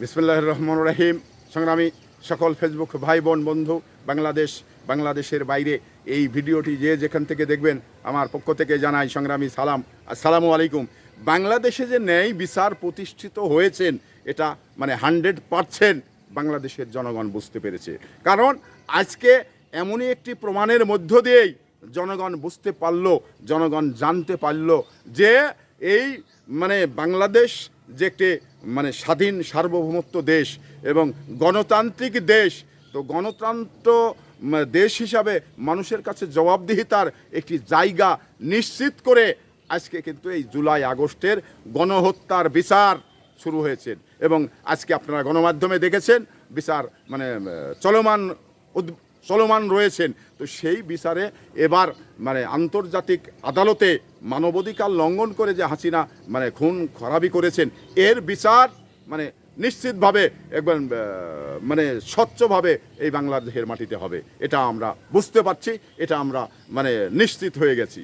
বিসমিল্লাহির রহমানির রহিম। সংগ্রামী সকল ফেসবুক ভাই বোন বন্ধু, বাংলাদেশের বাইরে এই ভিডিওটি যে যেখান থেকে দেখবেন আমার পক্ষ থেকে জানাই সংগ্রামী সালাম, আসসালামু আলাইকুম। বাংলাদেশে যে ন্যায় বিচার প্রতিষ্ঠিত হয়েছেন এটা 100% বাংলাদেশের জনগণ বুঝতে পেরেছে। কারণ আজকে এমনই একটি প্রমাণের মধ্য দিয়েই জনগণ বুঝতে পারল, জনগণ জানতে পারল যে এই বাংলাদেশ যে একটি স্বাধীন সার্বভৌমত্ব দেশ এবং গণতান্ত্রিক দেশ। তো গণতন্ত্র দেশ হিসাবে মানুষের কাছে জবাবদিহিতার একটি জায়গা নিশ্চিত করে আজকে কিন্তু এই জুলাই আগস্টের গণহত্যার বিচার শুরু হয়েছে এবং আজকে আপনারা গণমাধ্যমে দেখেছেন বিচার চলমান রয়েছেন। তো সেই বিচারে এবার আন্তর্জাতিক আদালতে মানবাধিকার লঙ্ঘন করে যে হাসিনা খুন খরাবি করেছেন এর বিচার নিশ্চিতভাবে একবার স্বচ্ছভাবে এই বাংলাদেশের মাটিতে হবে। এটা আমরা বুঝতে পারছি, এটা আমরা নিশ্চিত হয়ে গেছি।